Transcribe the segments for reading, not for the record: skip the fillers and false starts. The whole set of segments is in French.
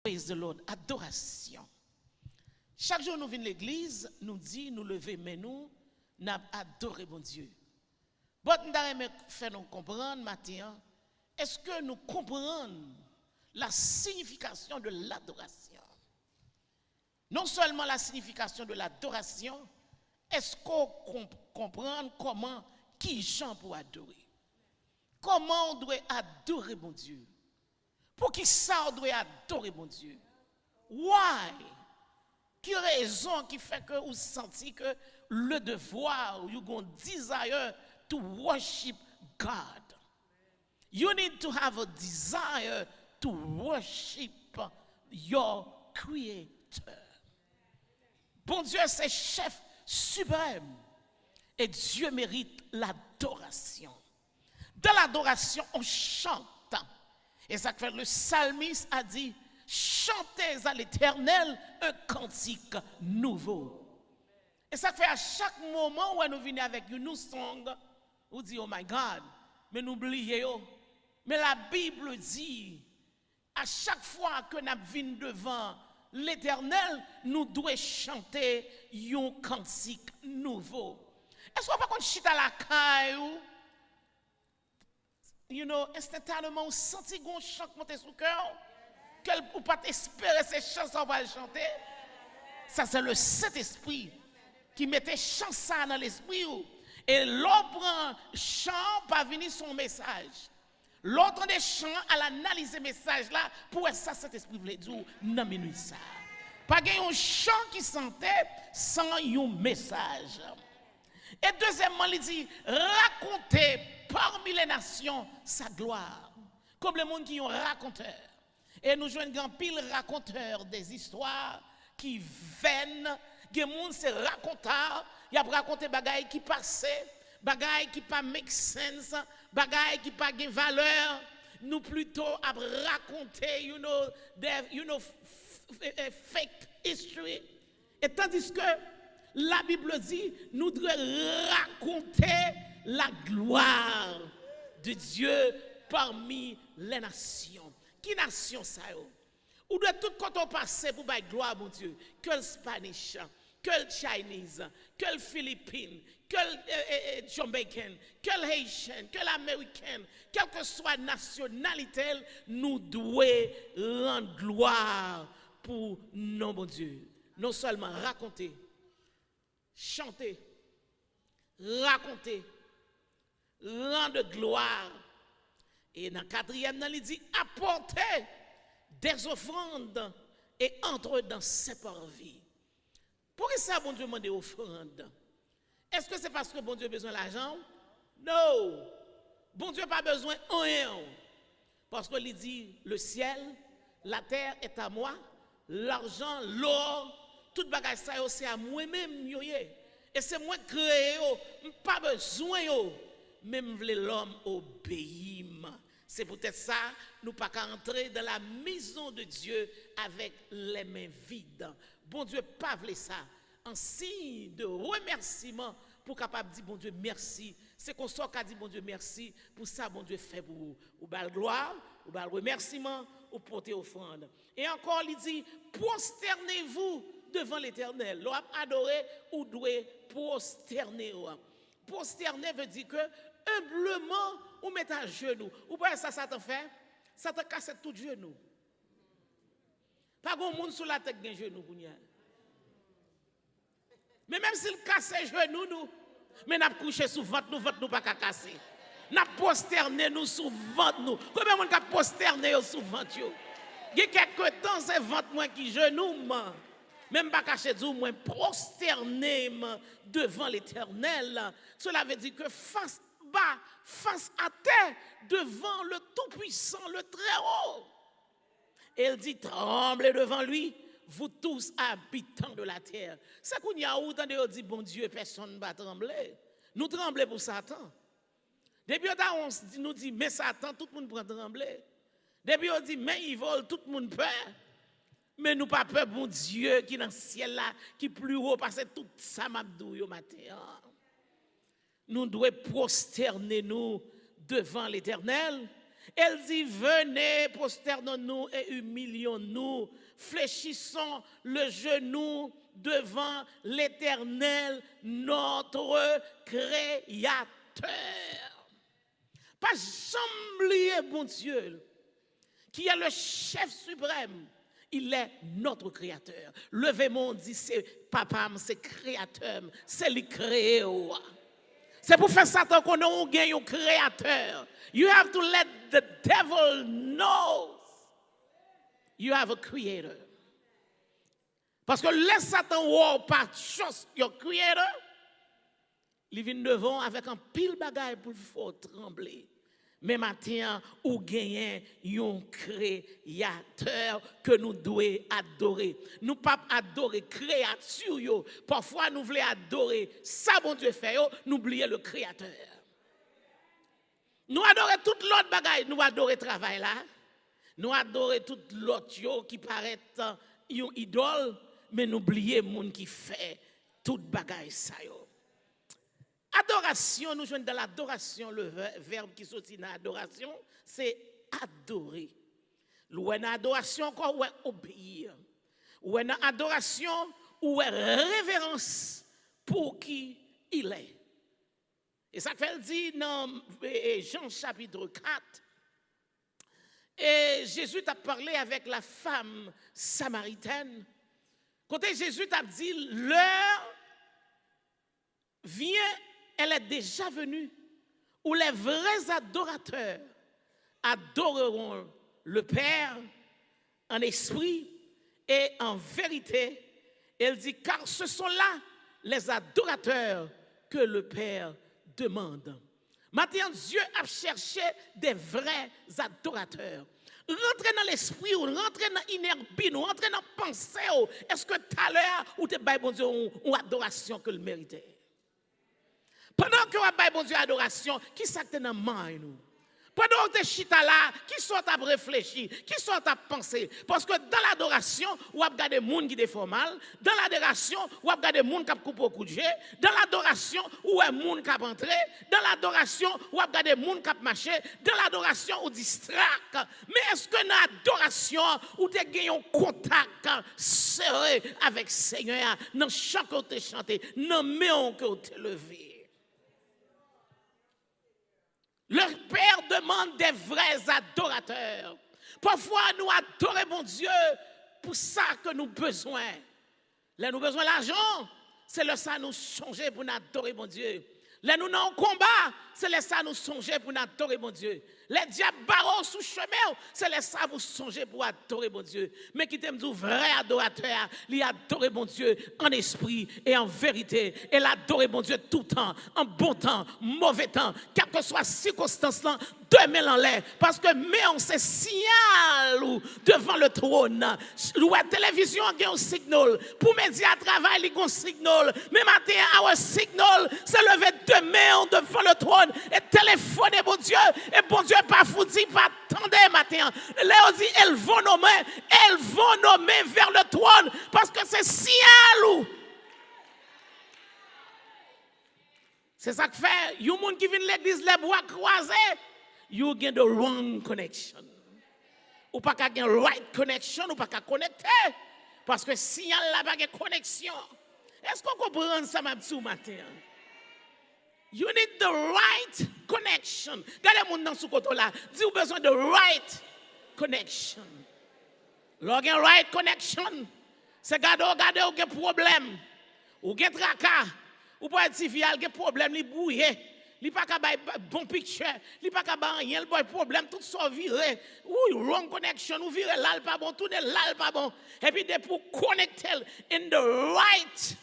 Praise the Lord. Adoration. Chaque jour nous venons à l'église, nous dit, nous lever mais nous adoré mon Dieu. Bon, nous fait nous comprendre matin, est-ce que nous comprenons la signification de l'adoration? Non seulement la signification de l'adoration, est-ce qu'on comprend comment, qui chante pour adorer? Comment on doit adorer mon Dieu? Pour qui ça on doit adorer mon Dieu? Why? Quelle raison qui fait que vous sentez que le devoir, you got desire to worship God? You need to have a desire to worship your Creator. Bon Dieu, c'est chef suprême. Et Dieu mérite l'adoration. Dans l'adoration, on chante. Et ça fait le psalmiste a dit, chantez à l'Éternel un cantique nouveau. Et ça fait à chaque moment où nous venons avec une new song, on dit, oh my God, mais n'oubliez pas. Mais la Bible dit, à chaque fois que nous venons devant l'Éternel, nous devons chanter un cantique nouveau. Est-ce qu'on va pas chita la caille? You know, instantanément, on sentit qu'on chante monter sous le cœur, qu'elle ne peut pas espérer ces chansons va le chanter. Ça, c'est le Saint-Esprit qui mettait chanson dans l'esprit. Et l'on prend chant, pas venir son message. L'autre des chants, à l'analyser le message là, pour ça, Saint-Esprit voulait dire, non, minute ça. Pas un chant qui sentait sans un message. Et deuxièmement, il dit, racontez parmi les nations sa gloire. Comme les gens qui ont raconteur. Et nous jouons un pile raconteur des histoires qui viennent. Les gens c'est raconteur. Il a raconté des choses qui passaient, des choses qui pas make sense, des choses qui pas de valeur. Nous plutôt à raconter, fake history. Et tandis que la Bible dit, nous devons raconter la gloire de Dieu parmi les nations. Qui nation ça? Ou de tout quand on passe pour la gloire, mon Dieu, que le Spanish, que le Chinese, que le Philippines, que le Jamaican, que le Haïtien, que l'Américain, quelle que soit la nationalité, nous devons rendre gloire pour nos mon Dieu. Non seulement raconter, chanter, raconter, rendre gloire. Et dans le quatrième, il dit apporter des offrandes et entrer dans ses parvis. Pourquoi ça, bon Dieu, demande des offrandes? Est-ce que c'est parce que bon Dieu a besoin d'argent? Non. Bon Dieu n'a pas besoin de rien. Parce qu'il dit le ciel, la terre est à moi, l'argent, l'or, toute bagaille ça, c'est à moi-même. Et c'est moi qui crée, pas besoin, même l'homme obéit. C'est peut-être ça, nous ne pouvons pas entrer dans la maison de Dieu avec les mains vides. Bon Dieu, pas voulu ça. En signe de remerciement pour capable dire bon Dieu merci. C'est qu'on soit qu'à dire bon Dieu merci pour ça bon Dieu fait pour vous. Ou bal gloire, ou bal remerciement, ou porter offrande. Et encore il dit prosternez-vous devant l'Éternel. L'on a adoré ou doit prosterner. Prosterner veut dire que humblement ou mettre à genoux. Ou pas ça Satan fait? Satan casse tout genou. Pas grand monde sur la tête d'un genou. Mais même s'il casse les genoux, nous, mais n'a couché sous ventre nous pas casser. N'a prosterné nous sous ventre nous. Combien de monde a prosterné sous ventre yo? Il y a quelque temps c'est ventre moi qui genou même pas caché du moins prosterné devant l'Éternel. Cela veut dire que face bas, face à terre, devant le Tout-Puissant, le Très-Haut. Et elle dit, tremblez devant lui, vous tous habitants de la terre. C'est qu'on y a où, on dit, bon Dieu, personne ne va trembler. Nous tremblons pour Satan. Depuis on nous dit, mais Satan, tout le monde prend trembler. Depuis on dit, mais il vole, tout le monde peur. Mais nous pas peur, bon Dieu, qui est dans le ciel là, qui est plus haut, parce que tout ça m'a dit au matin. Nous devons prosterner nous devant l'Éternel Elle dit, venez, prosternons-nous et humilions-nous, fléchissons le genou devant l'Éternel, notre Créateur. Pas jamais oublier, bon Dieu, qui est le chef suprême. Il est notre créateur. Levez-moi, dit, c'est papa, c'est créateur, c'est lui créé. C'est pour faire ça qu'on a un créateur. You have to let the devil know you have a creator. Parce que laisse Satan voir par chose your creator, il vient devant avec un pile bagaille pour faire trembler. Mais maintenant, ou gagnons un créateur que nous devons adorer. Nous ne pouvons pas adorer créature. Parfois, nous voulons adorer ça, bon Dieu fait, nous oublions le créateur. Nous adorons toute l'autre bagaille, nous adorons le travail là. Nous adorons toute l'autre qui paraît une idole, mais nous oublions le monde qui fait toute bagaille ça. Adoration, nous jouons dans l'adoration, le verbe qui sortit dans l'adoration, c'est adorer. Ou une adoration, ou obéir. Ou une adoration, ou révérence pour qui il est. Et ça fait dit dans Jean chapitre 4. Et Jésus a parlé avec la femme samaritaine. Quand Jésus a dit, l'heure vient, elle est déjà venue, où les vrais adorateurs adoreront le Père en esprit et en vérité. Elle dit, car ce sont là les adorateurs que le Père demande. Maintenant, Dieu a cherché des vrais adorateurs. Rentrez dans l'esprit, rentrez dans l'inertie, rentrez dans la pensée. Est-ce que tout à l'heure, ou tu as bon Dieu une adoration que le méritait? Pendant que vous avez bon Dieu adoration, qui s'acte dans main nous? Pendant que tu es chita là, qui sont à réfléchir, qui sont à penser? Parce que dans l'adoration, vous avez des gens qui font mal. Dans l'adoration, vous avez des gens qui coupent au coup de jet. Dans l'adoration, vous avez des gens qui entrent. Dans l'adoration, vous avez des gens qui marchent. Dans l'adoration, vous distract. Mais est-ce que dans l'adoration, vous avez gagné un contact serré avec le Seigneur? Dans chaque côté chanté, dans le main que vous avez levé. Le Père demande des vrais adorateurs. Parfois, nous adorons mon Dieu pour ça que nous avons besoin. Là, nous avons besoin d'argent, c'est le ça nous songer pour nous adorer mon Dieu. Là, nous avons un combat, c'est le ça nous songer pour nous adorer mon Dieu. Les diables barreaux sous chemin, c'est le ça vous songer pour adorer mon Dieu. Mais qui t'aime du vrai adorateur, il adore mon Dieu en esprit et en vérité. Et l'adore mon Dieu tout temps, en bon temps, mauvais temps, quelle que soit circonstance là, demain en l'air. Parce que mais on se signale devant le trône. La télévision a un signal. Pour médias travail, il y a un signal. Mais matin, un signal, c'est lever demain devant le trône et téléphoner mon Dieu. Et bon Dieu, pas foutu, pas attendez matin. Léo dit, elles vont nommer vers le trône parce que c'est signal. C'est ça que fait, il y a des gens qui viennent l'église, les bois croisés, you get the wrong connection. Ou pas qu'à une right connection, ou pas qu'à connecter. Parce que signal là pas de connexion. Est-ce qu'on comprend ça ma petit matin? You need the right connection. Regardez mon dans ce côté là, dis vous besoin de right connection. Log in right connection. C'est garder ou gen problème. Ou gen tracas. Ou pas être civil, gen problème li bouillé. Li pas ka bay bon picture, li pas ka bay rien, le boy problème tout ça viré. Ou wrong connection, ou viré là pas bon, tourner là pas bon. Et puis de pour connecter in the right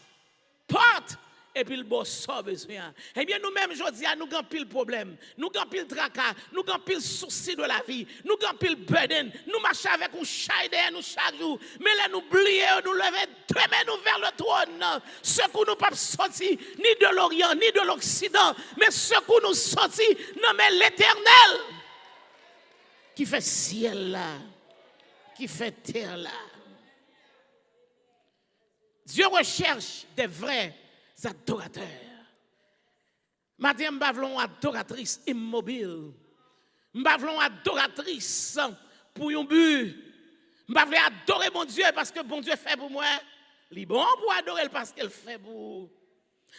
part. Et puis le boss sort besoin. Eh bien nous-mêmes aujourd'hui nous avons pile problème, nous avons pile tracas, nous avons pile soucis de la vie, nous avons pile burden, nous marchons avec un chat derrière nous chaque jour. Mais là nous oublions, nous lever demain nous vers le trône. Ce que nous pas sorti ni de l'Orient ni de l'Occident, mais ce que nous sorti nommé l'Éternel qui fait ciel là, qui fait terre là. Dieu recherche des vrais adorateurs. Madame Bavlon, adoratrice immobile. m'pa vle adoratrice pour un but. M'pa vle adorer mon Dieu parce que bon Dieu fait pour moi. Li bon pour adorer parce qu'elle fait pour.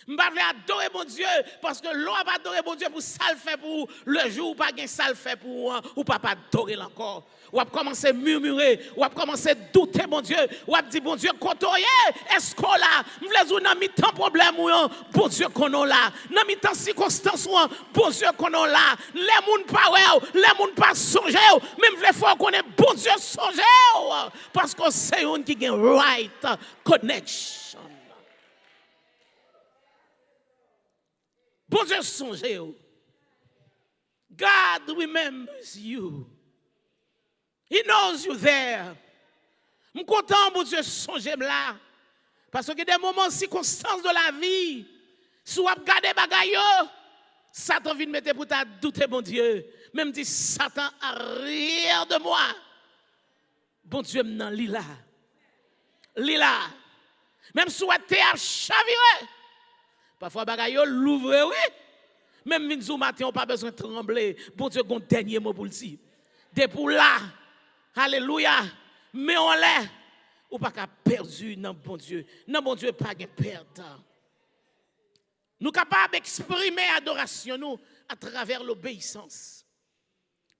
M'pa vle adorer mon Dieu parce que l'on va adorer mon Dieu pour ça le fait pour le jour où pas gain ça le fait pour ou pas adorer encore. Ou a commencé à murmurer, ou a commencé à douter mon Dieu, ou a dit bon Dieu côtoyer, est-ce qu'on là, m'vle dans mi-temps problème ou bon Dieu qu'on là, dans mi-temps circonstance ou bon Dieu qu'on là, les moun pas ouais, les moun pas songer, même vle faut qu'on est bon Dieu songer parce que c'est un qui gain right connection. Bon Dieu songer. God remembers you. He knows you there. Je suis content, mon Dieu, songer là. Parce que des moments, circonstances de la vie, si vous regardez les bagailles, Satan vient mettre pour ta douter, mon Dieu. Même dit, Satan arrière de moi. Bon Dieu, m'nan lila. Lila. Même si vous êtes à chavirer. Parfois, bagailles l'ouvre, oui. Même si matin, on n'a pas besoin de trembler. Bon Dieu, un dernier mot pour le dire. Depuis là, alléluia, mais on l'est. Ou pas qu'à perdu, non, bon Dieu. Non, bon Dieu, pas de perte. Nous sommes capables d'exprimer adoration nous à travers l'obéissance.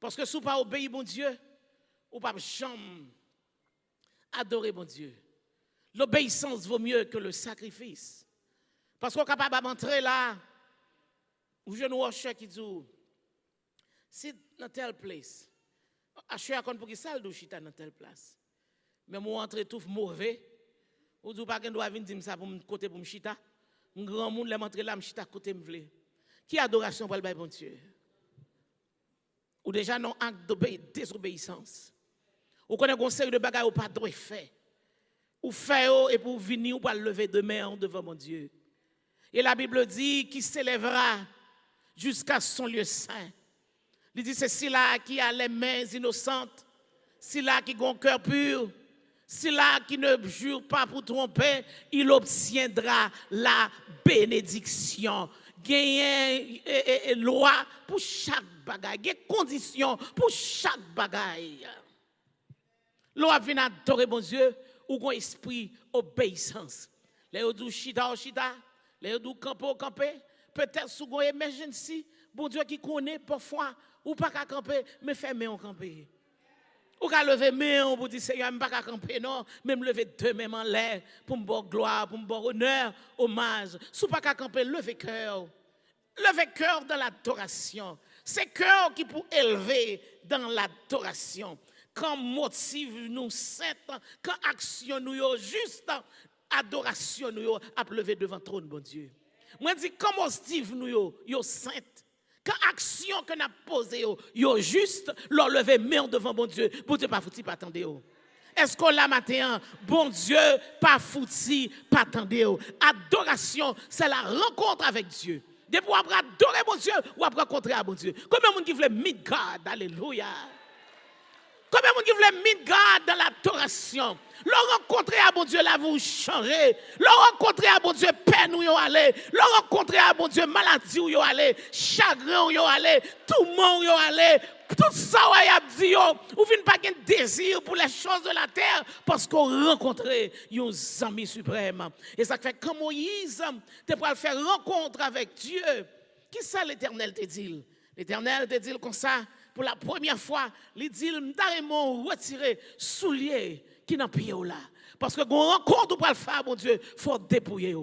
Parce que si vous pas obéir, bon Dieu, ou pas jamais adorer, bon Dieu. L'obéissance vaut mieux que le sacrifice. Parce qu'on est capable d'entrer là, où je nous cherche qui dit, c'est dans telle place. Je suis à compte pour qui ça le chita dans telle place. Mais moi entre tout mauvais. Ou du pas qu'un doit venir dire ça pour me côté pour me chita. Un grand monde l'aime entrer là me chita côté me vle. Qui adoration pour le bon Dieu. Ou déjà non acte de désobéissance. Ou connaît conseil de bagaille ou pas droit fait. Ou fait et pour venir ou pas lever demain devant mon Dieu. Et la Bible dit qu'il s'élèvera jusqu'à son lieu saint. Il dit c'est celui-là qui a les mains innocentes, celui-là qui a un cœur pur, celui-là qui ne jure pas pour tromper, il obtiendra la bénédiction. Il y a une loi pour chaque bagaille, il y a des conditions pour chaque bagaille. Loi vient adorer mon Dieu ou un esprit obéissance. Les ou chita, les ou camper, peut-être sous une emergency, bon Dieu qui connaît parfois. Ou pas qu'à camper, mais fermez en camper. Ou qu'à lever main pour dire Seigneur, je ne pas qu'à camper, non, même lever deux mains en l'air pour me donner gloire, pour me donner honneur, hommage. Si pas qu'à camper, levez cœur. Levez cœur dans l'adoration. C'est cœur qui peut élever dans l'adoration. Quand motive nous sainte, quand action nous juste, adoration nous a levé devant le trône, bon Dieu. Moi, je dis, quand motive nous yo sainte. Quand action que n'a posé yo juste leur lever main devant bon Dieu, bon Dieu pas fouti pas attendre. Est-ce qu'on l'a matin bon Dieu pas fouti pas attendre. Adoration, c'est la rencontre avec Dieu. Depuis après adorer bon Dieu ou après rencontrer bon Dieu. Combien de monde qui veut meet God, alléluia. Combien de monde qui veut meet God dans l'adoration. Le rencontrer à bon Dieu, là, vous changez. Le rencontrer à bon Dieu, peine où vous allez. Le rencontrer à bon Dieu, maladie où vous allez. Chagrin où vous allez. Tout le monde où vous allez. Tout ça, vous avez dit, vous n'avez pas de désir pour les choses de la terre parce qu'on rencontre un ami suprême. Et ça fait comme Moïse, tu peux faire rencontre avec Dieu. Qui ça l'Éternel te dit? L'Éternel te dit comme ça, pour la première fois, il dit, m'tarement retirer soulier. Qui n'a pied là parce que qu'on rencontre pour le faire mon Dieu faut dépouiller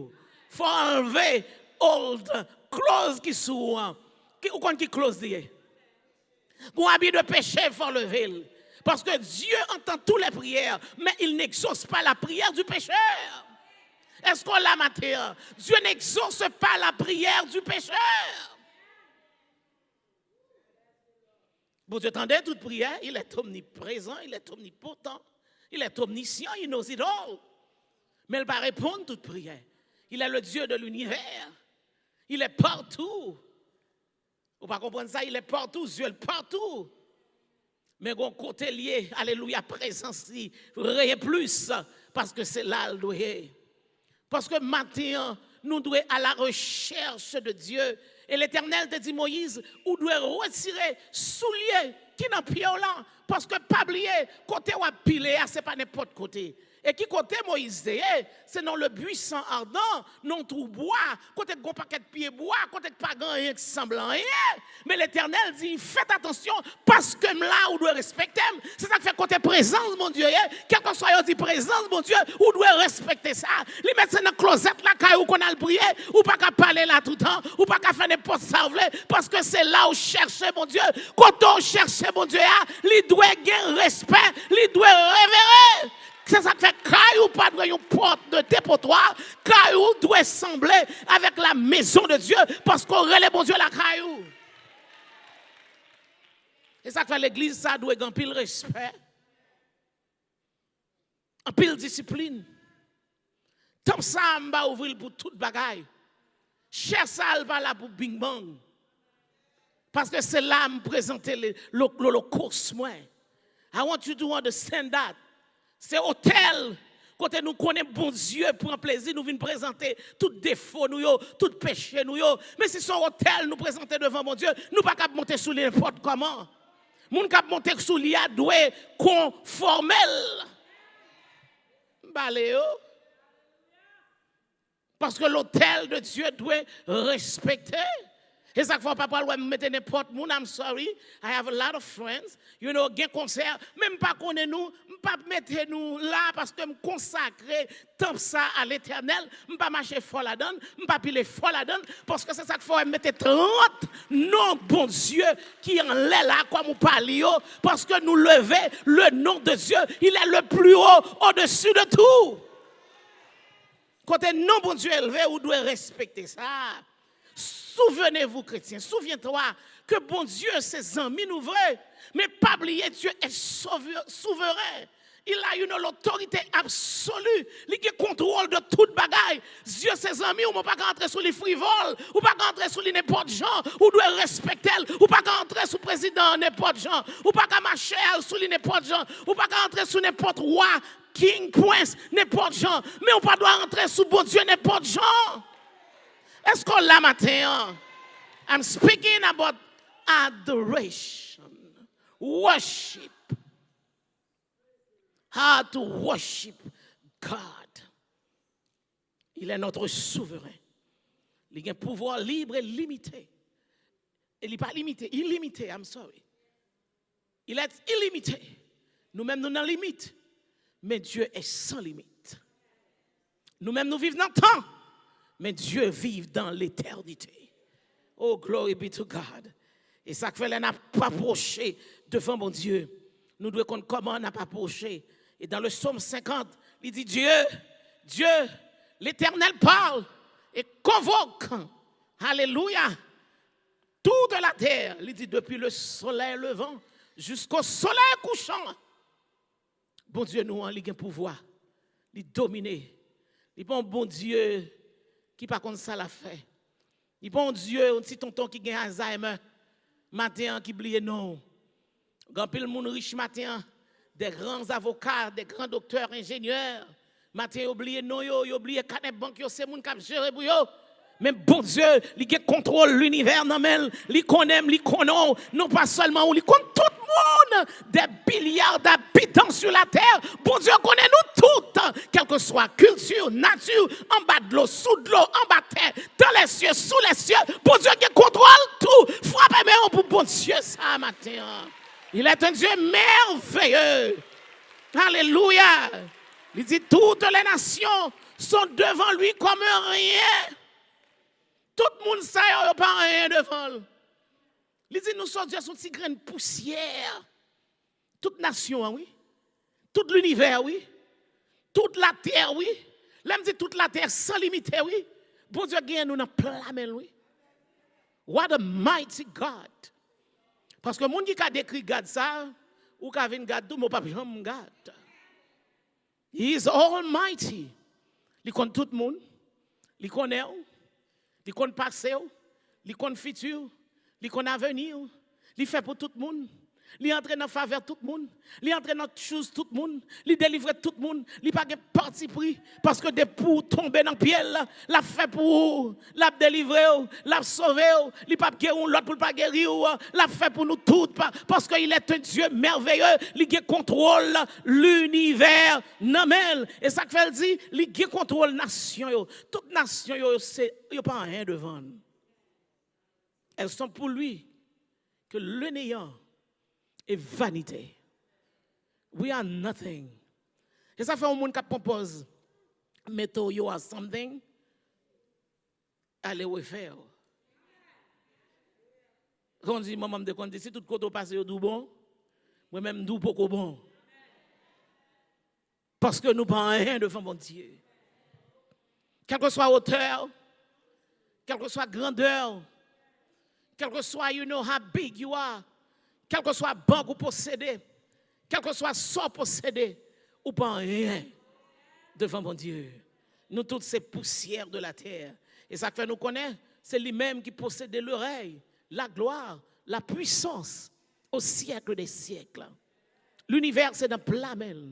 faut enlever old clothes qui sont qui close dit qu'on habit de péché faut lever parce que Dieu entend toutes les prières mais il n'exauce pas la prière du pécheur. Est-ce qu'on l'a matin? Dieu n'exauce pas la prière du pécheur. Bon Dieu entendait toute prière, il est omniprésent, il est omnipotent. Il est omniscient, il knows it all. Mais il va répondre à toute prière. Il est le Dieu de l'univers. Il est partout. Vous ne pas comprendre ça, il est partout, Dieu est partout. Mais bon côté lié, alléluia, présence, rien plus, parce que c'est là le doyer. Parce que maintenant, nous devons à la recherche de Dieu Et l'Éternel te dit, Moïse, ou doit retirer soulier qui n'a pied là. Parce que pas oublier, côté ou à piler, c'est pas n'importe côté. Et qui côté Moïse, c'est dans le buisson ardent, non tout bois, côté de paquet de pieds bois, côté de pas rien qui semble rien. Mais l'Éternel dit, faites attention, parce que là, vous devez respecter. C'est ça qui fait côté présence, mon Dieu. Quel que soit dit présence, mon Dieu, vous devez respecter ça. Les mettre dans la closette, là, quand on a le prier, ou pas qu'à parler là tout le temps, ou pas qu'à faire n'importe quoi, parce que c'est là où chercher, mon Dieu. Quand on cherche, mon Dieu, il doit gagner respect, il doit révérer. C'est ça qui fait caillou pas de une porte de dépotoir, caillou doit sembler avec la maison de Dieu parce qu'on relève bon Dieu la caillou. Et ça qui fait l'église, ça doit avoir un pile respect, un pile discipline. Comme ça, on va ouvrir pour toute bagaille. Cher ça, elle va là pour bing bang. Parce que c'est là que je présente l'Holocauste. I want you to understand that. C'est hôtel, quand nous connaissons bon Dieu pour un plaisir, nous venons présenter tout défaut, tout péché. Mais si son hôtel nous présente devant mon Dieu, nous ne pouvons pas monter sous n'importe comment. Nous ne pouvons pas monter sous l'IA doué conformel. Parce que l'hôtel de Dieu doit respecter. Et ça fait pas me mettre n'importe où. I'm sorry. I have a lot of friends. You know, gen concert, même pas connaît nous, pas mettre nous là parce que me consacrer tant ça à l'Éternel, pas marcher fort là-dedans, pas piler fort là-dedans parce que c'est ça qu'il faut mettre 30 non bon Dieu qui en est là comme on parle parce que nous lever le nom de Dieu, il est le plus haut au-dessus de tout. Quand un non bon Dieu élevé, vous devez respecter ça. Souvenez-vous, chrétiens, souviens-toi que bon Dieu, ses amis nous vrais, mais pas oublier, Dieu est souverain. Il a une autorité absolue, il a contrôle de toute bagaille. Dieu, ses amis, on ne peut pas rentrer sous les frivoles, ou pas rentrer sous les n'importe gens, ou doit respecter, ou pas rentrer sous le président n'importe gens, ou pas marcher sous les n'importe gens, ou pas rentrer sous n'importe roi, king, prince, n'importe gens, mais on ne peut pas rentrer sous bon Dieu n'importe gens. Est-ce qu'on l'a matin? I'm speaking about adoration, worship. How to worship God. Il est notre souverain. Il a un pouvoir libre et limité. Il n'est pas limité, illimité, I'm sorry. Il est illimité. Nous-mêmes, nous n'avons limite. Mais Dieu est sans limite. Nous-mêmes, nous vivons dans le temps. Mais Dieu vit dans l'éternité. Oh, glory be to God. Et ça fait qu'on n'a pas approché devant mon Dieu. Nous devons comprendre comment on n'a pas approché. Et dans le psaume 50, il dit Dieu, l'Éternel parle et convoque. Alléluia. Toute la terre, il dit depuis le soleil levant jusqu'au soleil couchant. Bon Dieu, nous, il a un pouvoir. Il domine. Il est un bon Dieu qui par contre ça l'a fait. Il bon Dieu, un petit tonton qui gagne Alzheimer, matin qui oublie non. Grand pile monde riche matin, des grands avocats, des grands docteurs, ingénieurs, matin oublie non yo, oublie canet banque yo, c'est moun qui gérer pour yo. Mais bon Dieu, il contrôle l'univers, il connaît, non pas seulement, il connaît tout le monde, des milliards d'habitants sur la terre. Bon Dieu connaît nous toutes, quelle que soit culture, nature, en bas de l'eau, sous de l'eau, en bas de terre, dans les cieux, sous les cieux. Bon Dieu qui contrôle tout. Frappez-moi pour bon Dieu ça matin. Il est un Dieu merveilleux. Alléluia. Il dit toutes les nations sont devant lui comme rien. Tout le monde sait qu'il n'y a pas rien devant. Il dit, nous sommes Dieu, son petit grain de poussière. Toute nation, oui. Tout l'univers, oui. Toute la terre, oui. Là, me dit toute la terre sans limite, oui. Bon Dieu, gagne nous dans plein la main, oui. What a mighty God. Parce que le monde qui a décrit God ça, ou qui a vu God, tout le monde pas jamais God. He is almighty. Il connaît tout le monde. Il connaît. Il connaît passé, il connaît futur, il connaît avenir, il fait pour tout le monde. Il entre dans faveur tout le monde. Il entre dans chose tout le monde. Il délivre tout le monde. Il pas de parti pris. Parce que des pour tomber dans le pied, l'a fait pour l'a délivrer, l'a sauver, il pas guérir l'autre pour pas guérir, l'a fait pour nous tous. Parce qu'il est un Dieu merveilleux. Il contrôle l'univers. Et ça fait dit, il contrôle nation. Toute nation, il n'y a pas rien devant. Elles sont pour lui que le néant et vanité. We are nothing. Et ça fait un monde qui propose, mettez you are something, allez refaire. Quand on dit, maman me dit, si tout côté passe au tout bon, moi-même tout beaucoup bon. Parce que nous pas rien devant mon Dieu. Quelle que soit hauteur, quelle que soit grandeur, quel que soit, you know how big you are, quel que soit banque ou possédé, quel que soit sort possédé, ou pas rien devant mon Dieu. Nous toutes ces poussières de la terre. Et ça fait nous connaître, c'est lui-même qui possède l'oreille, la gloire, la puissance au siècle des siècles. L'univers c'est dans plamel.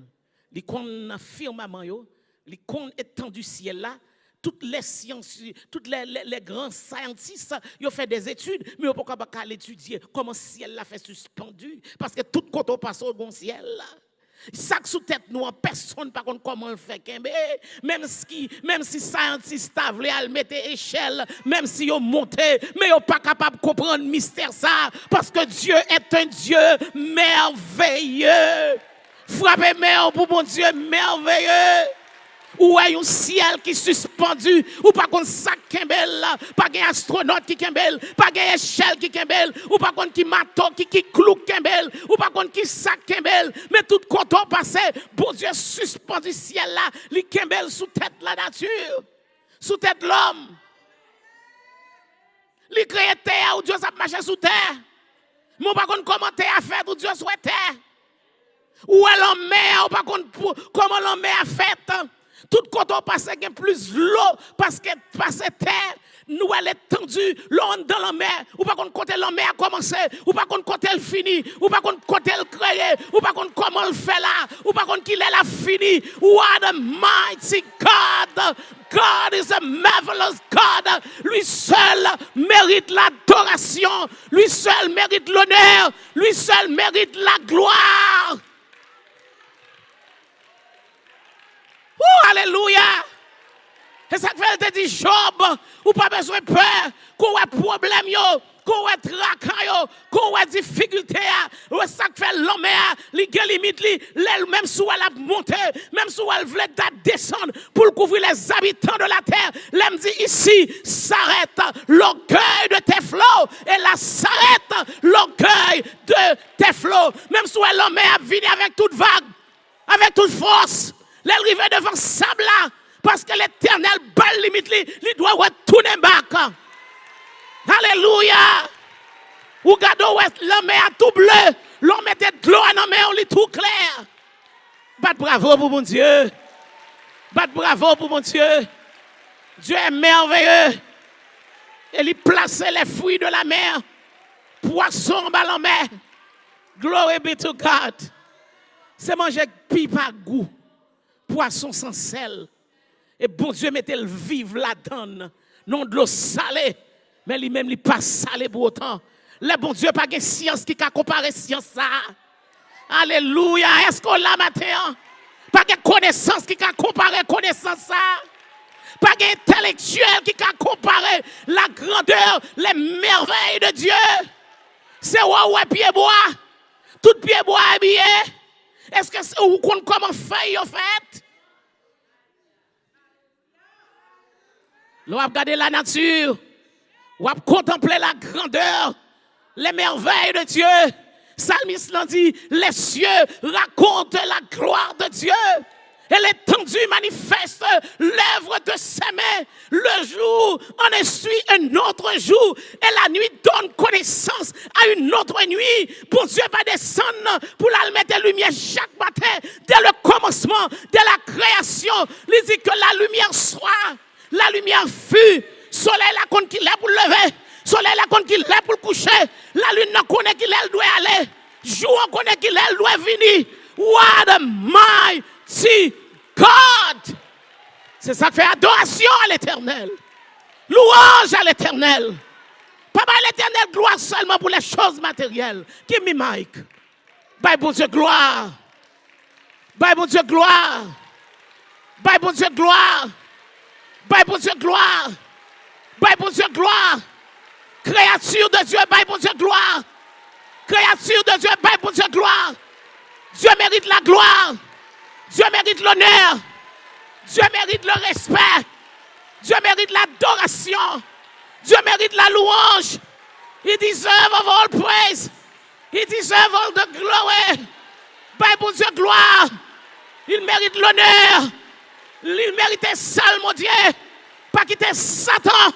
Les qu'on firmament yo, les qu'on étendu ciel là. Toutes les sciences, toutes les grands scientifiques, ils ont fait des études, mais ils ne peuvent pas l'étudier. Comment le ciel l'a fait suspendu? Parce que tout quand on passe au bon ciel, ça sous tête nous, personne ne sait comment le fait. Même si scientifiques voulaient à mettre échelle, même si ils ont monté, mais ils ne sont pas capables de comprendre le mystère ça. Parce que Dieu est un Dieu merveilleux. Frappez main pour mon Dieu merveilleux. Ou a un ciel qui est suspendu, ou pas qu'on sac kembel, pas un astronaute qui kembel, pas une échelle qui kembel, ou pas qu'on qui mato qui clou kembel, ou pas qu'on qui sac kembel, mais tout content passé, bon Dieu suspendu ciel là, li kembel sous tête la nature, sous tête l'homme. Li créé terre ou Dieu ça marcher sous terre. Mais pas qu'on commenter à faire ou Dieu souhaite. Ou l'homme ou pas qu'on comment l'homme a fait. Tout quand on passe avec plus l'eau parce que passe terre nous elle est tendue l'eau dans la mer ou pas qu'on côté la mer a commencé ou pas qu'on côté elle fini ou pas qu'on côté elle créé ou pas qu'on comment elle fait là ou pas qu'on qu'il est là fini. What a mighty God. God is a marvelous God. Lui seul mérite l'adoration, lui seul mérite l'honneur, lui seul mérite la gloire. Oh, alléluia. Et ça fait te dit Job, ou pas besoin de peur, qu'on a problème yo, qu'on a tracan yo, qu'on a difficulté ou ça fait l'homme li gen limite li, même si elle a monté, même si elle voulait descendre pour couvrir les habitants de la terre, l'aime dit ici s'arrête l'orgueil de tes flots et là s'arrête l'orgueil de tes flots, même si l'homme a venu avec toute vague, avec toute force. L'arrivée devant sable là, parce que l'Éternel balle limite, il doit retourner back. Alléluia. Ou gado l'homme est tout bleu, l'homme était de l'eau en main, on est tout clair. Bat bravo pour mon Dieu. Bat bravo pour mon Dieu. Dieu est merveilleux. Il place les fruits de la mer. Poisson dans la mer. Glory be to God. C'est manger pipe à goût. Poisson sans sel. Et bon Dieu mettez le vivre là-dedans. Non de l'eau salée. Mais lui-même, il pas salé pour autant. Le bon Dieu, pas de science qui a comparé science ça. Alléluia. Est-ce qu'on l'a matin? Pas de connaissance qui a comparé connaissance ça. Pas d'intellectuel qui a comparé la grandeur, les merveilles de Dieu. C'est ouais pied bois. Tout pied bois habillé. Est-ce que c'est où qu'on comment faire en fait? L'on va regarder la nature. On va contempler la grandeur, les merveilles de Dieu. Psalmiste l'a dit, les cieux racontent la gloire de Dieu. Et l'étendue manifeste l'œuvre de ses mains. Le jour en essuie un autre jour. Et la nuit donne connaissance à une autre nuit. Bon Dieu va descendre pour la mettre lumière chaque matin. Dès le commencement, dès la création. Il dit que la lumière soit. La lumière fut. Soleil la compte qu'il est pour lever. Soleil la compte qu'il est pour coucher. La lune n'a connaît qu'il elle doit aller. Jour on connaît qu'il est loin fini. What a mighty God. C'est ça qui fait adoration à l'Éternel. Louange à l'Éternel. Pas à l'Éternel gloire seulement pour les choses matérielles. Give me Mike. Bible Dieu gloire. Bible Dieu gloire. Bible Dieu gloire. Bible Dieu gloire. Bible Dieu gloire. Créature de Dieu, Bible Dieu gloire. Créature de Dieu, Bible Dieu gloire. Dieu mérite la gloire. Dieu mérite l'honneur. Dieu mérite le respect. Dieu mérite l'adoration. Dieu mérite la louange. He deserves of all praise. He deserves all the glory. Bible Dieu gloire. Il mérite l'honneur. Il mérite seul, mon Dieu. Pas quitter Satan.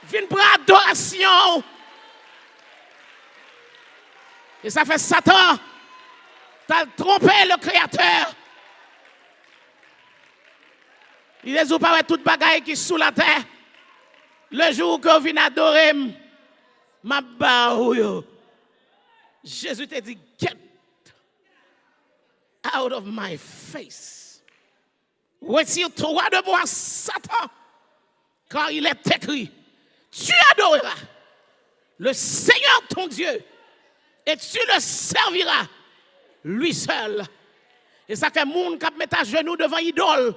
Viens prendre adoration. Et ça fait Satan. T'as trompé le Créateur. Il est pas toute bagaille qui sous la terre. Le jour que vous venez adorer, ma baouyo. Jésus t'a dit, get out of my face. Retire-toi de moi, Satan. Car il est écrit, tu adoreras le Seigneur ton Dieu et tu le serviras lui seul. Et ça fait monde qui met à genoux devant idole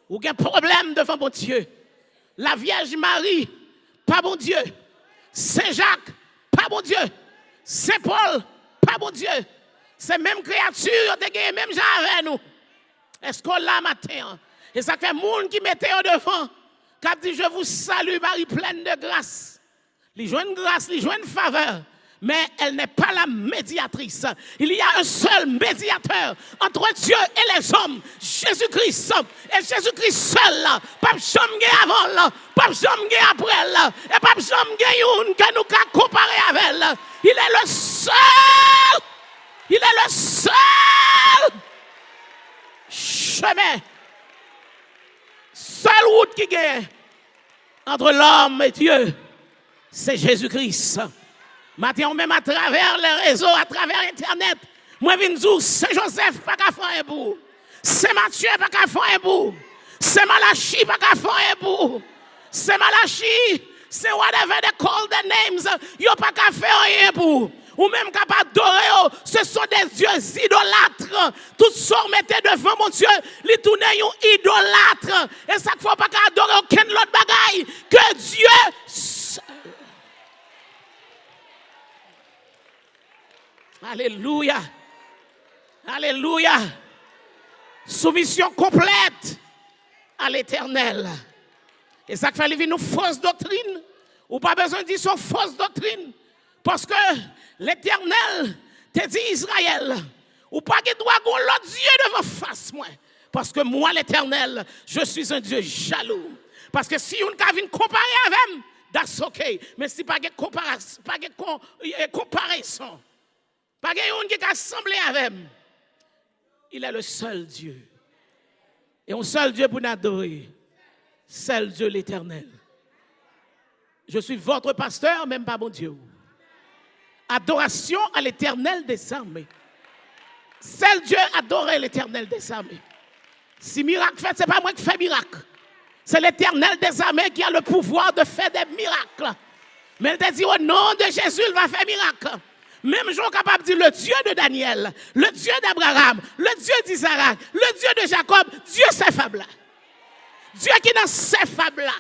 ou qui a un problème devant mon Dieu. La Vierge Marie, pas bon Dieu. Saint Jacques, pas bon Dieu. Saint Paul, pas bon Dieu. C'est même créature, même gens avec nous. Est-ce qu'on l'a matin? Et ça fait monde qui mettait au devant. Qui dit, je vous salue, Marie pleine de grâce. Les joignent grâce, les joignent faveur. Mais elle n'est pas la médiatrice. Il y a un seul médiateur entre Dieu et les hommes, Jésus-Christ. Et Jésus-Christ seul, pas jamais avant là, pas jamais après là, et pas jamais une que nous pouvons comparer avec elle. Il est le seul. Il est le seul chemin. Seule route qui gagne entre l'homme et Dieu, c'est Jésus-Christ. Maintenant, même à travers les réseaux, à travers Internet, moi, je viens dire, c'est Joseph, pas qu'à faire un bout. C'est Matthieu, pas qu'à faire un bout. C'est Malachi, pas qu'à faire un bout. C'est Malachi, c'est whatever they call the names, yo pas qu'à faire un bout. Ou même capable d'adorer, ce sont des dieux idolâtres. Tout ça, mettez devant mon Dieu, les tournez un idolâtre. Et ça ne faut pas adorer aucun autre bagaille que Dieu seul. Alléluia. Alléluia. Soumission complète à l'Éternel. Et ça fait vivre une fausse doctrine. Ou pas besoin de dire son fausse doctrine. Parce que l'Éternel te dit Israël. Ou pas que doit avoir l'autre Dieu devant face moi. Parce que moi l'Éternel, je suis un Dieu jaloux. Parce que si on vient comparer avec moi, that's okay. Mais si pas de comparaison, pas de on qui a semblé avec moi, il est le seul Dieu. Et un seul Dieu pour nous adorer. Seul Dieu l'Éternel. Je suis votre pasteur, même pas mon Dieu. Adoration à l'Éternel des armées. Seul Dieu adorer l'Éternel des armées. Si miracle fait, ce n'est pas moi qui fais miracle. C'est l'Éternel des armées qui a le pouvoir de faire des miracles. Mais il te dit au nom de Jésus, il va faire miracle. Même jour capable de dire le Dieu de Daniel, le Dieu d'Abraham, le Dieu d'Isaac, le Dieu de Jacob, Dieu c'est fable. Dieu qui dans ces fables-là.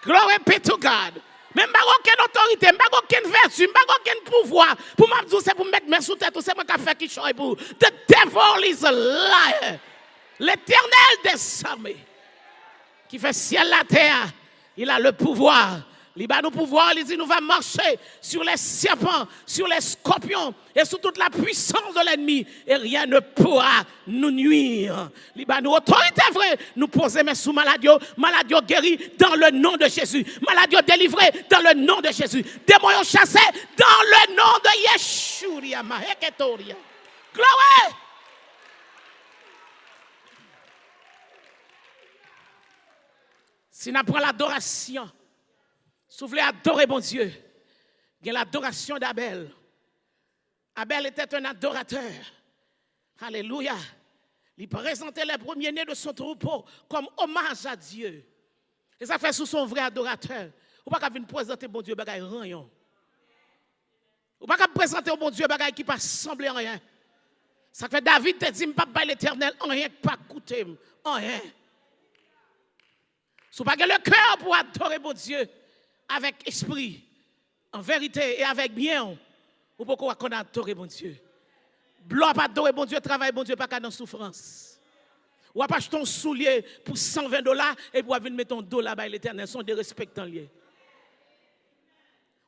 Glory be to God. Mais je n'ai aucune autorité, je n'ai aucune vertu, je n'ai aucun pouvoir. Pour me dire, c'est pour mettre mes sous tête, c'est moi qui fais qui choisit pour. The devil is a liar. L'Éternel des armées, qui fait ciel la terre, il a le pouvoir. Il a le pouvoir, il dit, nous allons marcher sur les serpents, sur les scorpions et sur toute la puissance de l'ennemi. Et rien ne pourra nous nuire. Il a nous autorité vraie, nous poser mes sous maladie guéri dans le nom de Jésus. Maladie délivrée dans le nom de Jésus. Démons chassés dans le nom de Yeshua. Gloire. Si nous prenons l'adoration, si vous voulez adorer mon Dieu, il y a l'adoration d'Abel. Abel était un adorateur. Alléluia. Il présentait les premiers-nés de son troupeau comme hommage à Dieu. Et ça fait sous son vrai adorateur. Ou pas venir présenter bon Dieu bagay rien. Ou pas présenter au bon Dieu bagay qui pas sembler en rien. Ça fait David te dit pas par l'Éternel en rien pas coûter en rien. Si pas le cœur pour adorer bon Dieu avec esprit, en vérité et avec bien, ou pourquoi qu'on adore bon Dieu. Blanc pas adorer bon Dieu, travail bon Dieu pas dans souffrance. Ou pas acheter ton soulier pour $120 et pour venir mettre ton dos là-bas l'Éternel, sont des respectants liés.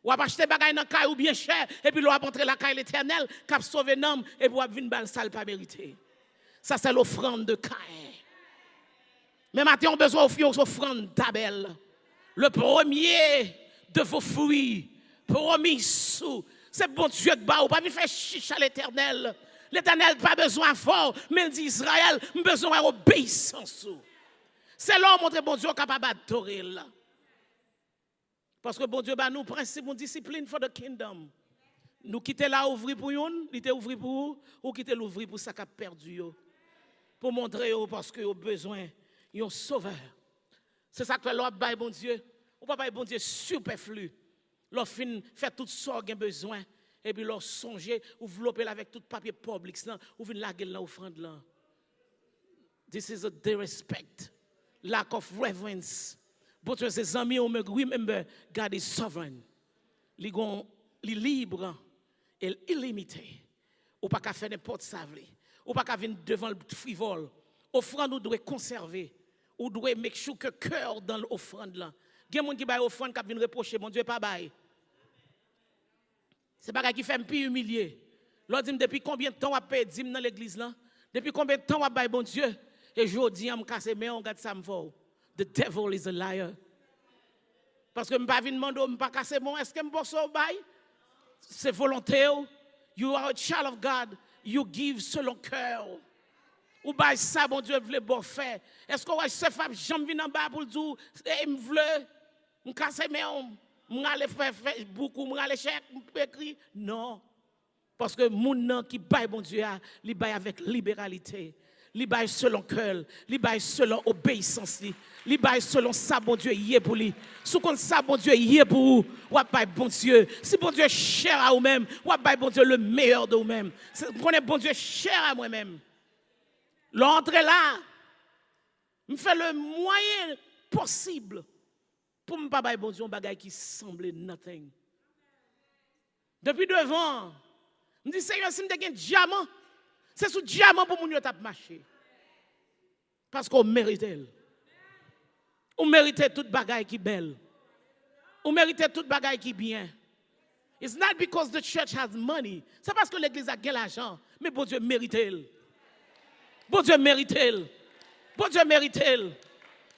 Ou pas acheter bagay dans caille ou bien cher et puis l'on rentrer la caille l'Éternel cap sauver l'homme et pour venir bal sale pas mérité. Ça c'est l'offrande de Caïn. Mais maintenant on a besoin d'offrir l'offrande d'Abel. Le premier de vos fruits, promis sous, c'est bon Dieu que ou pas venir faire chicha l'Éternel. L'Éternel pas besoin fort, mais il dit Israël, besoin d'obéissance. C'est là où montre bon Dieu capable d'adorer là. Parce que bon Dieu bah nous principe une discipline for the kingdom. Nous quitter là ouvrir pour une, il était ouvrir pour ou quitter l'ouvrir pour ça qu'a perdu yo. Pour montrer parce que au besoin un sauveur. C'est ça que l'on bail bon Dieu. Ou pas bail bon Dieu superflu. L'on fin fait tout ça qu'il besoin et puis l'on songer ou envelopper avec tout papier public là ou venir la gueule là offrande là. This is a disrespect, lack of reverence. But ses amis on me remember God is sovereign. Il est libre et illimité. Ou pas qu'à faire n'importe ça vle. Ou pas qu'à venir devant le frivole. Offrande nous doit conserver. Ou doit make sure que cœur dans l'offrande là. Il y a des gens qui baillent offrande qui viennent reprocher mon Dieu pas bail. C'est pas qui fait me plus humilier. L'autre dit depuis combien de temps on paye dîme dans l'église là? Depuis combien de temps on baille bon Dieu? Et je dis on me casse mais on garde ça me fort. The devil is a liar. Parce que je ne pas venir demander, je ne pas casser mon, est-ce que je peux au bail? C'est volontaire. You are a child of God. You give selon cœur. Ou bail ça, bon Dieu, veut bon faire. Est-ce que ce femme, j'aime venir en bas pour dire, et me veut, me casser mon, me aller faire beaucoup, me aller chèque, me écrire? Non. Parce que mon qui baille bon Dieu, il baille avec libéralité. Il baille selon cœur, il baille selon obéissance, il baille selon ça, bon Dieu, y est pour lui. Si on ça, bon Dieu, y est pour vous, ou baille bon Dieu. Si bon Dieu est cher à vous-même, ou baille bon Dieu le meilleur de vous-même. Si vous connaissez bon Dieu cher à moi-même. L'entrée là, me fait le moyen possible pour me pas baille bon Dieu un bagage qui semble nothing. Depuis devant, me dit Seigneur, si me te un diamant, c'est sous diamant pour mon yo tap marcher. Parce qu'on mérite. On mérite toute bagaille qui belle. On mérite toute bagaille qui bien. It's not because the church has money. C'est parce que l'église a quel argent. Mais bon Dieu mérite. Bon Dieu mérite. Bon Dieu mérite.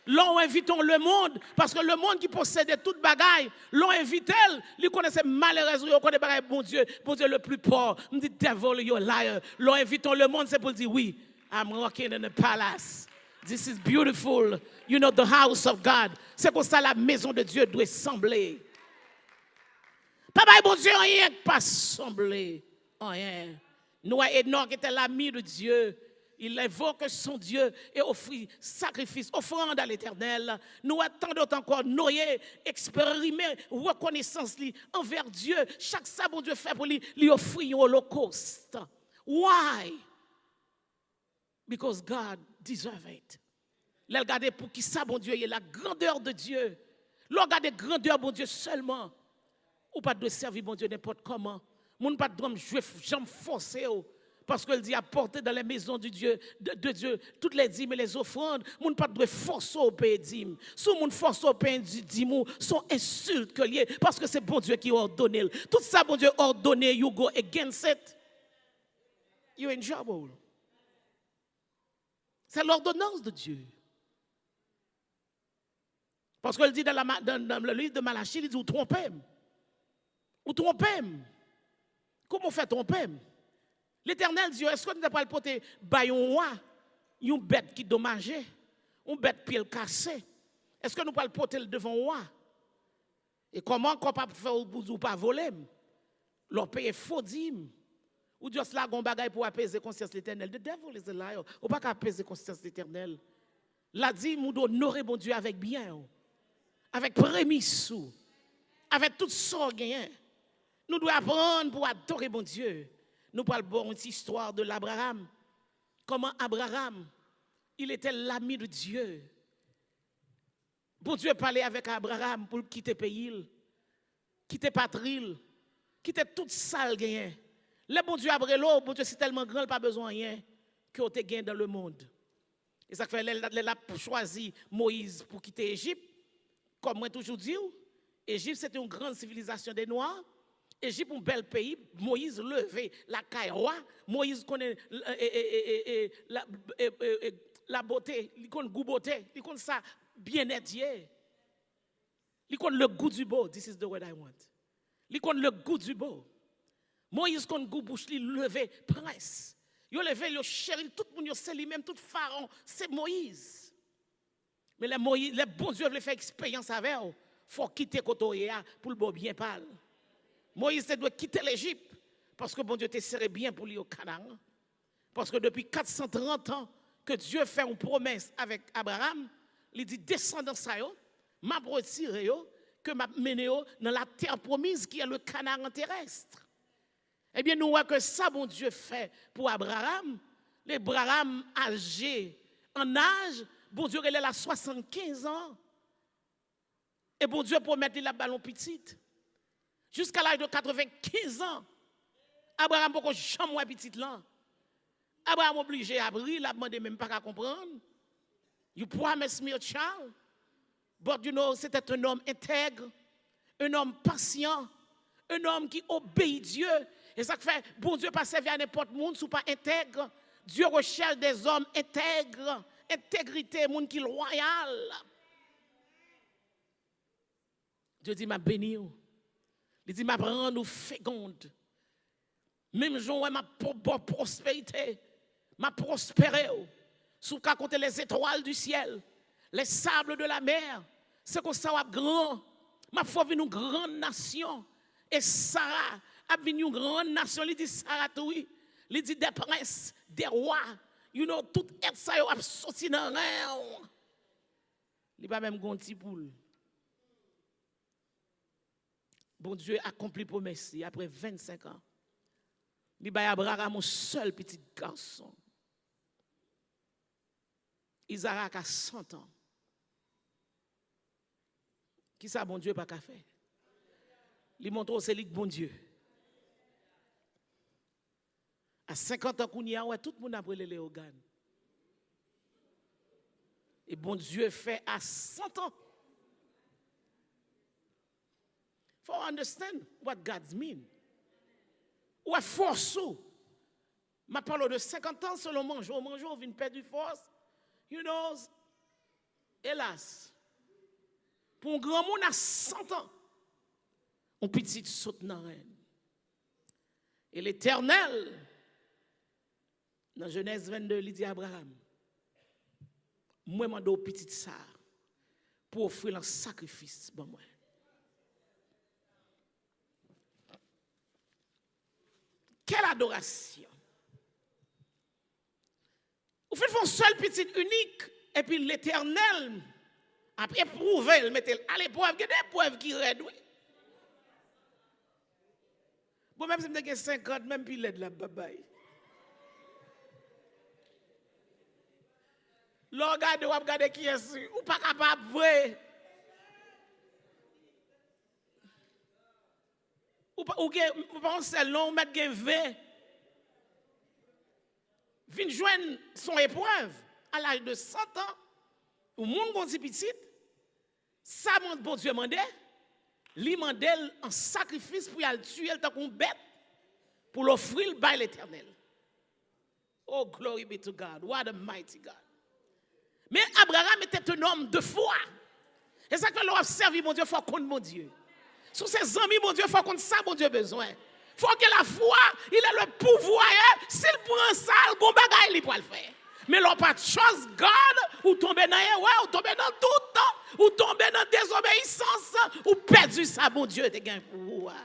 L'on invitons le monde, parce que le monde qui possède toute bagaille, l'on invite, il connaissait malheureusement, il connaît bagaille, bon Dieu le plus pauvre. On dit, devil, you're liar. L'on invitons le monde, c'est pour dire, oui, I'm walking in a palace. This is beautiful. You know, the house of God. C'est comme ça la maison de Dieu doit sembler. Papa, bon Dieu, rien pas sembler. Rien. Noé et Enoch étaient l'ami de Dieu. Il invoque son Dieu et offre sacrifice, offrande à l'Éternel. Nous attendons encore Noé exprimer reconnaissance envers Dieu. Chaque ça, bon Dieu fait pour lui offrir un holocauste. Why? Because God deserves it. Là, regardez pour qui ça, bon Dieu, il y a la grandeur de Dieu. Là, regardez grandeur, bon Dieu, seulement. Ou pas de servir, bon Dieu, n'importe comment. Moun pas de jouer, j'aime forcer. Parce qu'il dit apporter dans les maisons de Dieu toutes les dîmes et les offrandes. Moun pas de forcer au payer dîmes. Si moun force au payer dîmes, sont insultes que lié parce que c'est bon Dieu qui ordonne. Tout ça bon Dieu ordonné, you go against it. You in trouble. C'est l'ordonnance de Dieu. Parce qu'il dit dans le livre de Malachie, il dit, ou trompez. Ou trompez. Comment fait tromper? L'Éternel dit, est-ce que nous n'avons pas le porter une bête qui est dommagée, une bête pied cassée? Est-ce que nous ne pas le porter devant roi? Et comment qu'on peut faire ou pas voler? Leur payer faux dîmes. Ou Dieu là gon bagay pour apaiser conscience l'éternel. The devil is a liar. Ou pas apaiser conscience l'éternel. L'a dit nous devons honorer bon Dieu avec bien, avec prémisse, avec toute sorgue. Nous devons apprendre pour adorer bon Dieu. Nous parlons une histoire de l'Abraham. Comment Abraham, il était l'ami de Dieu. Bon Dieu parlait avec Abraham pour quitter le pays, quitter patrie, quitter toute salle gagnée. Le bon Dieu après l'eau, bon Dieu c'est tellement grand, il pas besoin de rien que vous gagné dans le monde. Et ça fait qu'il a choisi Moïse pour quitter l'Égypte. Comme moi toujours dis, l'Égypte c'était une grande civilisation des Noirs. Égypte un bel pays. Moïse levé la caille roi. Moïse connaît la beauté, il connaît le goût beauté, il connaît ça bien-être. Il connaît le goût du beau. This is the word I want. Il connaît le goût du beau. Moïse connaît le goût bouche, il levé prince. Il levé, il chéri, tout le monde, c'est lui-même, tout pharaon, c'est Moïse. Mais les bons Dieu veulent faire expérience avec eux. Il faut quitter Kotoya pour le beau bien parler. Moïse doit quitter l'Égypte parce que bon Dieu te serré bien pour lui au Canaan. Parce que depuis 430 ans que Dieu fait une promesse avec Abraham, il dit descendant ça yo, m'a retiré yo, que m'a mené yo dans la terre promise qui est le Canaan terrestre. Eh bien nous voyons que ça bon Dieu fait pour Abraham, l'Abraham âgé en âge, bon Dieu il est là 75 ans. Et bon Dieu promet il la ballon petite. Jusqu'à l'âge de 95 ans, Abraham n'a jamais petit là. Abraham obligé à abrir, il a demandé même pas à comprendre. You promised me a child. But you know, c'était un homme intègre, un homme patient, un homme qui obéit Dieu. Et ça fait, bon Dieu pas servir à n'importe monde, ou pas intègre. Dieu recherche des hommes intègres, intégrité, monde qui est loyal. Dieu dit, m'a béni. Il dit, m'a rend nous féconde. Même jour, ma prospérité, m'a prospéré. Sous qu'à compter les étoiles du ciel, les sables de la mer, c'est qu'on soit grand. Ma foi vient une grande nation. Et Sarah a venu une grande nation. Il dit, Sarah, oui. Il dit, des princes, des rois. You know, tout être ça a sorti dans rien. Il va même un petit poule. Bon Dieu accomplit promesse après 25 ans. Il va y avoir mon seul petit garçon. Isaac a 100 ans. Qui ça, bon Dieu, pas qu'à faire? Il montre c'est lui bon Dieu. À 50 ans, qu'on y a, tout le monde a brûlé les organes. Et bon Dieu fait à 100 ans. For understand what God means. Ou à force. Je parle de 50 ans selon mangeau, on vient perdre du force. You know, hélas, pour un grand monde à 100 ans, on petit saute dans la reine. Et l'Éternel, dans Genèse 22, il dit à Abraham, moi, je m'a petit ça pour offrir un sacrifice pour moi. Quelle adoration! Vous faites un seul petit unique, et puis l'Éternel a éprouvé, il mettait à l'épreuve, il y a des épreuves qui réduisent. Bon, même si je suis 50, même puis l'aide la babaye. Regardez qui est sûr, ou pas capable de voir. Ou pas un seul nom, ou mettre 20. Vin joindre son épreuve à l'âge de 100 ans, au monde qu'on dit petit, ça bon Dieu mandé, lui mandé en sacrifice pour y tuer le temps qu'on bête pour l'offrir par l'Éternel. Oh, glory be to God. What a mighty God. Mais Abraham était un homme de foi. Et ça que l'on a servi, mon Dieu, il faut qu'on mon Dieu. Sous ses amis, mon Dieu, il faut qu'on ça, mon Dieu, besoin. Il faut que la foi, il a le pouvoir. S'il prend ça, le bon bagage, il peut le faire. Mais l'on pas de chose, God, ou tomber dans l'erreur, ou tomber dans tout temps, ou tomber dans désobéissance, ou perdu ça, mon Dieu, te gagne pouvoir.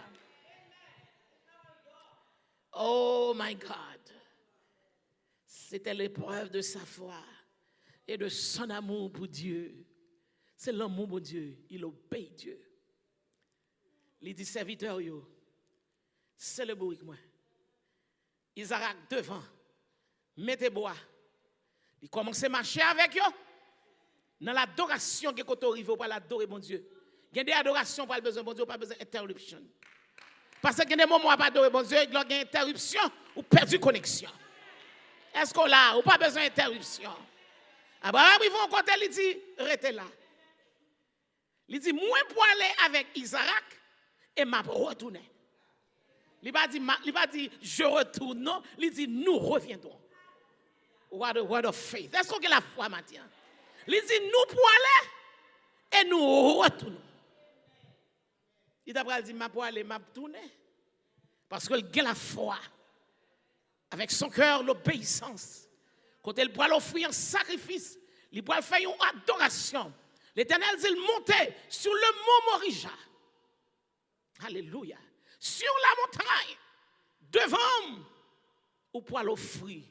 Oh my God. C'était l'épreuve de sa foi et de son amour pour Dieu. C'est l'amour pour Dieu. Il obéit Dieu. Il dit, serviteur, yo, c'est le bruit moi. Isaac devant, mettez bois. Il commence à marcher avec eux. Dans l'adoration que vous arrivez, pour l'adorer mon Dieu. Il y a des adorations pour le besoin de bon Dieu, pas besoin d'interruption. Parce qu'il y a des moments où on pas adorer bon Dieu, il y a une interruption ou perdu connexion. Est-ce qu'on l'a ou pas besoin d'interruption? Abraham, ils vont compter, il dit, restez là. Il dit, moi pour aller avec Isaac et m'a retourné. Il va dire, je retourne, non. Il dit, nous reviendrons. What a word of faith. Est-ce qu'on a la foi maintenant? Il dit, nous pour aller et nous retournons. Il t'a dit, pour aller, m'a tourner. Parce qu'il a la foi. Avec son cœur, l'obéissance. Quand il pourra l'offrir un sacrifice, il pourra faire une adoration. L'Éternel dit, il montait sur le mont Morija. Alléluia. Sur la montagne, devant, ou pour l'offrir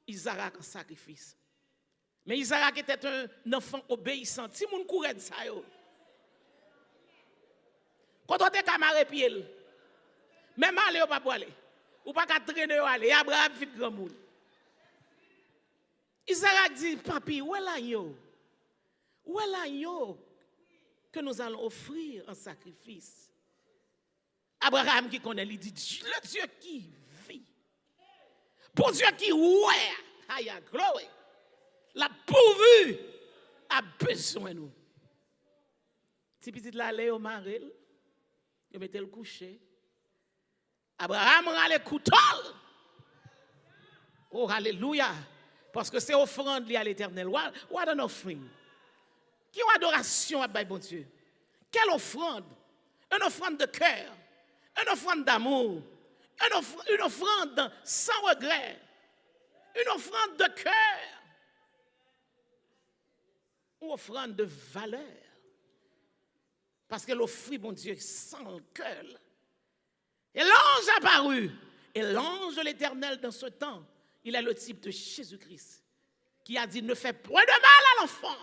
Isaac en sacrifice. Mais Isaac était un enfant obéissant. Si moun courait de ça, quand on était camarade pied, même aller ou pas pour aller, ou pas qu'à traîner aller, Abraham fit grand monde. Isaac dit, papi, où est l'agneau? Où est l'agneau que nous allons offrir en sacrifice? Abraham qui connaît, il dit, le Dieu qui vit, pour Dieu qui ouais, aïe, glory, la pourvu a besoin de nous. Si petit la lait au maril, il mettait le coucher. Abraham a le couteau. Oh, alléluia. Parce que c'est offrande liée à l'éternel. What an offering. Qui est adoration à bon Dieu? Quelle offrande? Une offrande de cœur. Une offrande d'amour. Une offrande sans regret. Une offrande de cœur. Une offrande de valeur. Parce qu'elle offrit, mon Dieu, sans cœur. Et l'ange apparut. Et l'ange de l'Éternel dans ce temps, il est le type de Jésus-Christ qui a dit, ne fais point de mal à l'enfant.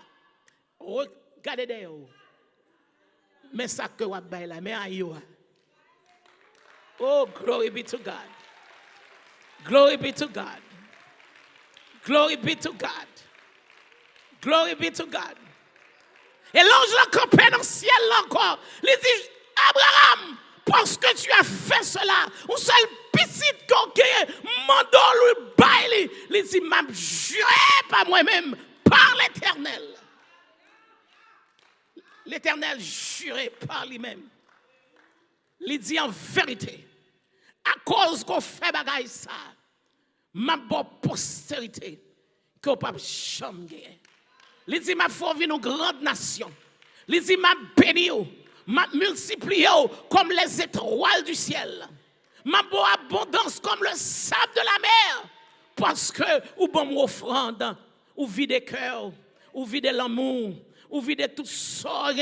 Regardez derrière. Mais ça que vous avez là, mais aïe. Oh, glory be to God. Glory be to God. Glory be to God. Glory be to God. Et l'ange l'a campé dans le ciel encore. Il dit, Abraham, parce que tu as fait cela, un seul petit coquet, mandol ou bail, il dit, m'a juré par moi-même, par l'Éternel. L'Éternel juré par lui-même. Il dit en vérité, à cause qu'on fait bagaille ça, ma bonne postérité, qu'on ne peut jamais gagner. Il dit, ma foi vient une grande nation. Il dit, ma béni, ma multiplie comme les étoiles du ciel. Ma bonne abondance comme le sable de la mer. Parce que, ou bon offrande, ou vide cœur, ou vide l'amour, ou vide tout ça,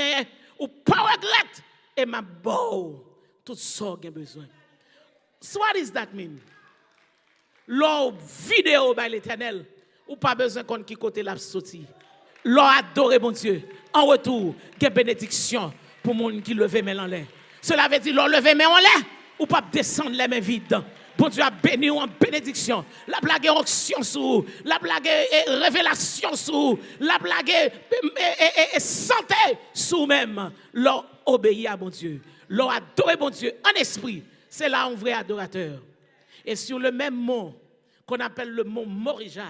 ou pas regret, et ma bonne, tout ça que besoin. So what does that mean? L'eau vidéo by l'Éternel, ou pas besoin qu'on qui côté la sortie. L'eau adoré mon Dieu. En retour, que bénédiction pour monde qui levait main en l'air. Cela veut dire l'eau lever main en l'air, ou pas descendre les mains vides. Bon Dieu a béni en bénédiction. La blague est onction sous, la blague est révélation sous, la blague est santé sous même. L'eau obéit à mon Dieu. L'eau adoré mon Dieu en esprit. C'est là un vrai adorateur. Et sur le même mont qu'on appelle le mont Morija,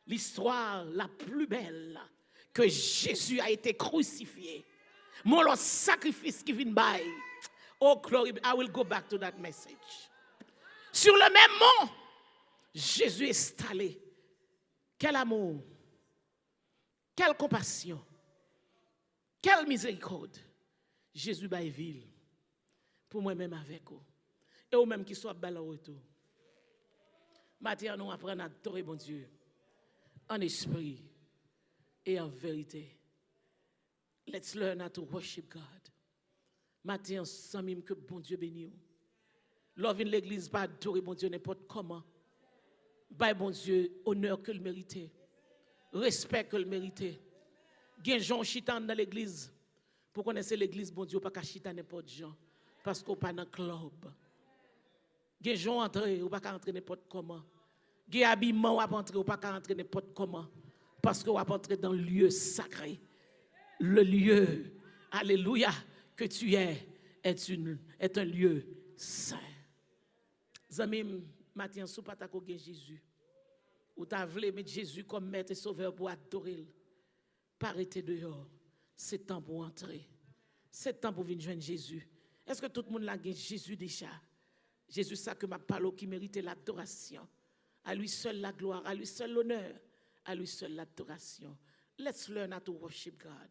l'histoire la plus belle que Jésus a été crucifié. Mon le sacrifice qui vient by. Oh glory, I will go back to that message. Sur le même mont, Jésus est installé. Quel amour, quelle compassion, quelle miséricorde. Jésus baille ville pour moi-même avec vous. Et vous-même qui soit bel en retour. Maintenant, nous apprenons à adorer mon Dieu en esprit et en vérité. Let's learn how to worship God. Maintenant, sans même que bon Dieu bénisse. L'on vient l'église, pas adorer bon Dieu n'importe comment. Bah, bon Dieu, honneur que le mérite, respect que le mérite. Gen gens chitan dans l'église. Pour connaître l'église, bon Dieu, pas qu'à chita n'importe gens. Parce qu'on pas dans le club. Gen gens entrer, ou pas qu'à entrer n'importe comment. Gen habillement, ou pas entrer, ou pas qu'à entrer n'importe comment. Parce qu'on va entrer dans le lieu sacré. Le lieu, alléluia, que tu es, est un lieu saint. Zamim, matin, sous pas ta Jésus. Ou t'as voulu mettre Jésus comme maître et sauveur pour adorer. Pas arrêter dehors. C'est temps pour entrer. C'est temps pour venir joindre Jésus. Est-ce que tout le monde l'a gagné Jésus déjà? Jésus, ça que m'a parlé, qui mérite l'adoration. À lui seul la gloire, à lui seul l'honneur, à lui seul l'adoration. Let's learn how to worship God.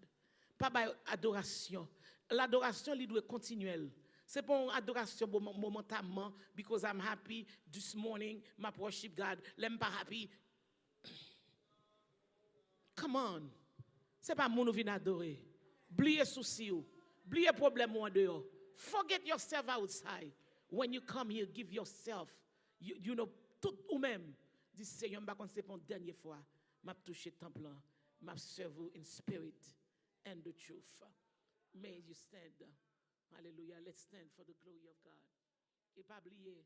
Pas by adoration. L'adoration, il doit continuelle. C'est pas une adoration momentanément, because I'm happy this morning, my worship God. L'aime pas happy. Come on. C'est pas mon vient adorer. Oubliez souci ou. Oubliez problème en dehors. Forget yourself outside. When you come here, give yourself. You know, tout ou même. Dis Seigneur, je c'est pour une dernière fois. M'a touché temple, m'a servi in spirit and the truth. May you stand. Hallelujah. Let's stand for the glory of God. Et pas oublier.